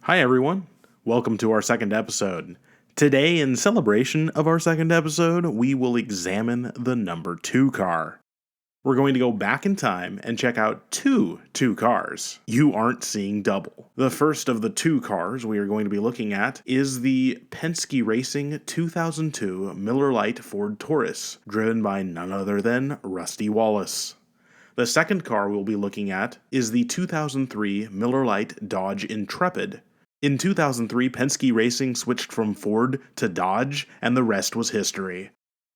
Hi everyone, welcome to our second episode. Today, in celebration of our second episode, we will examine the number 2 car. We're going to go back in time and check out two cars. You aren't seeing double. The first of the 2 cars we are going to be looking at is the Penske Racing 2002 Miller Lite Ford Taurus, driven by none other than Rusty Wallace. The second car we'll be looking at is the 2003 Miller Lite Dodge Intrepid. In 2003, Penske Racing switched from Ford to Dodge, and the rest was history.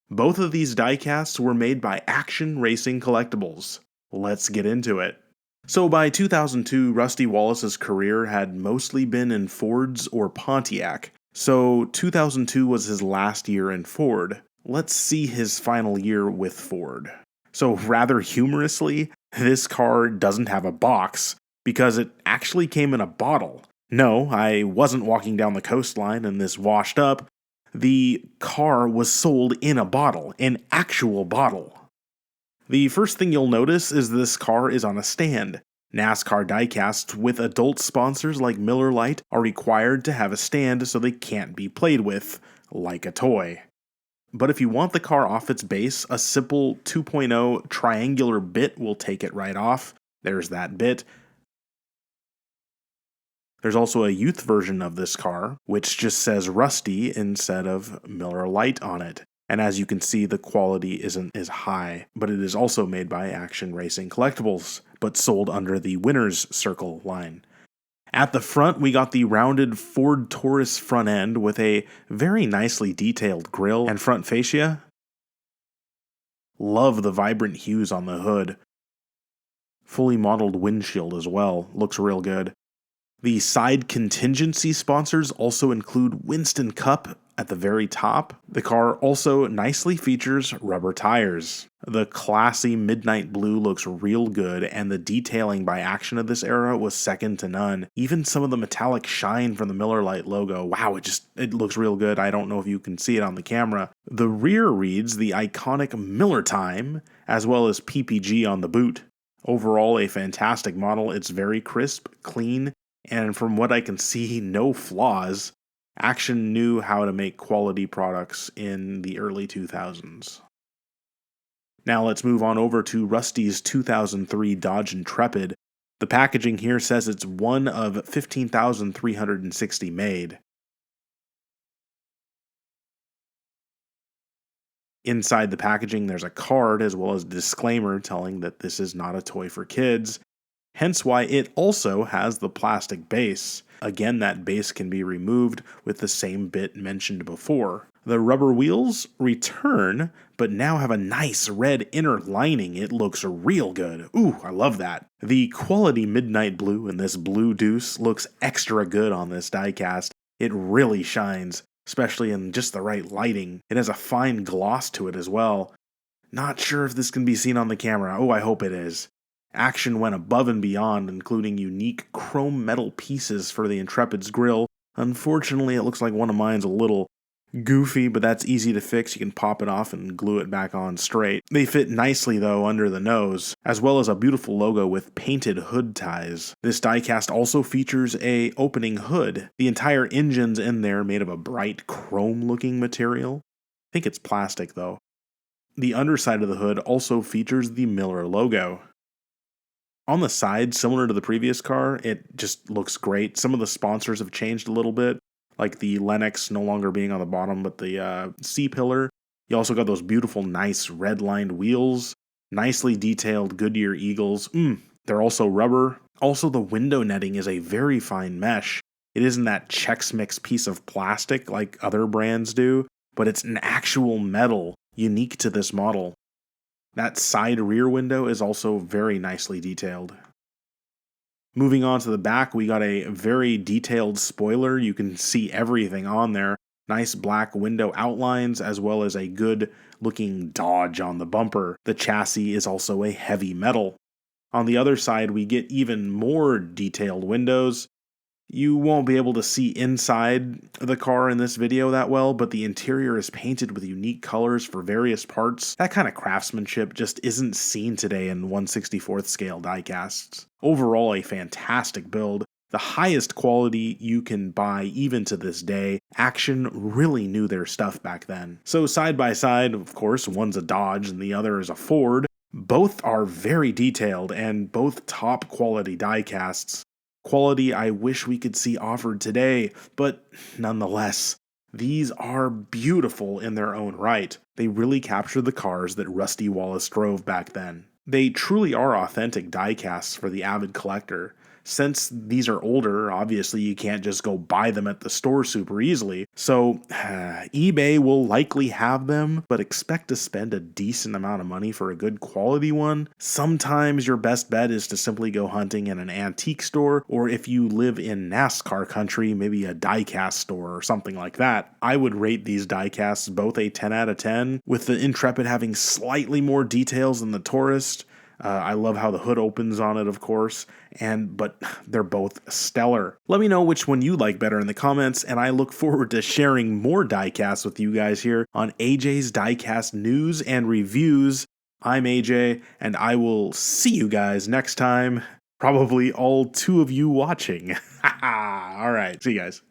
Both of these diecasts were made by Action Racing Collectibles. Let's get into it. So by 2002, Rusty Wallace's career had mostly been in Fords or Pontiac, so 2002 was his last year in Ford. Let's see his final year with Ford. So rather humorously, this car doesn't have a box, because it actually came in a bottle. No, I wasn't walking down the coastline and this washed up. The car was sold in a bottle, an actual bottle. The first thing you'll notice is this car is on a stand. NASCAR diecasts with adult sponsors like Miller Lite are required to have a stand so they can't be played with, like a toy. But if you want the car off its base, a simple 2.0 triangular bit will take it right off. There's that bit. There's also a youth version of this car, which just says Rusty instead of Miller Lite on it. And as you can see, the quality isn't as high, but it is also made by Action Racing Collectibles, but sold under the Winner's Circle line. At the front, we got the rounded Ford Taurus front end with a very nicely detailed grille and front fascia. Love the vibrant hues on the hood. Fully modeled windshield as well, looks real good. The side contingency sponsors also include Winston Cup at the very top. The car also nicely features rubber tires. The classy midnight blue looks real good, and the detailing by Action of this era was second to none. Even some of the metallic shine from the Miller Lite logo, wow, it looks real good. I don't know if you can see it on the camera. The rear reads the iconic Miller Time, as well as PPG on the boot. Overall, a fantastic model. It's very crisp, clean, and from what I can see, no flaws. Action knew how to make quality products in the early 2000s. Now let's move on over to Rusty's 2003 Dodge Intrepid. The packaging here says it's one of 15,360 made. Inside the packaging, there's a card as well as a disclaimer telling that this is not a toy for kids. Hence why it also has the plastic base. Again, that base can be removed with the same bit mentioned before. The rubber wheels return, but now have a nice red inner lining. It looks real good. Ooh, I love that. The quality midnight blue in this blue deuce looks extra good on this diecast. It really shines, especially in just the right lighting. It has a fine gloss to it as well. Not sure if this can be seen on the camera. Oh, I hope it is. Action went above and beyond, including unique chrome metal pieces for the Intrepid's grille. Unfortunately, it looks like one of mine's a little goofy, but that's easy to fix. You can pop it off and glue it back on straight. They fit nicely, though, under the nose, as well as a beautiful logo with painted hood ties. This diecast also features a opening hood. The entire engine's in there made of a bright chrome-looking material. I think it's plastic, though. The underside of the hood also features the Miller logo. On the side, similar to the previous car, it just looks great. Some of the sponsors have changed a little bit, like the Lennox no longer being on the bottom, but the C-pillar. You also got those beautiful, nice red-lined wheels, nicely detailed Goodyear Eagles. They're also rubber. Also, the window netting is a very fine mesh. It isn't that Chex Mix piece of plastic like other brands do, but it's an actual metal, unique to this model. That side rear window is also very nicely detailed. Moving on to the back, we got a very detailed spoiler. You can see everything on there. Nice black window outlines, as well as a good looking Dodge on the bumper. The chassis is also a heavy metal. On the other side, we get even more detailed windows. You won't be able to see inside the car in this video that well, but the interior is painted with unique colors for various parts. That kind of craftsmanship just isn't seen today in 1/64th scale diecasts. Overall, a fantastic build. the highest quality you can buy even to this day. Action really knew their stuff back then. So side by side, of course, one's a Dodge and the other is a Ford. Both are very detailed and both top quality diecasts. Quality I wish we could see offered today, but nonetheless, these are beautiful in their own right. They really capture the cars that Rusty Wallace drove back then. They truly are authentic diecasts for the avid collector. Since these are older, obviously you can't just go buy them at the store super easily, so eBay will likely have them, but expect to spend a decent amount of money for a good quality one. Sometimes your best bet is to simply go hunting in an antique store, or if you live in NASCAR country, maybe a diecast store or something like that. I would rate these diecasts both a 10 out of 10, with the Intrepid having slightly more details than the Taurus. I love how the hood opens on it, of course, but they're both stellar. Let me know which one you like better in the comments, and I look forward to sharing more diecasts with you guys here on AJ's Diecast News and Reviews. I'm AJ, and I will see you guys next time. Probably all two of you watching. All right, see you guys.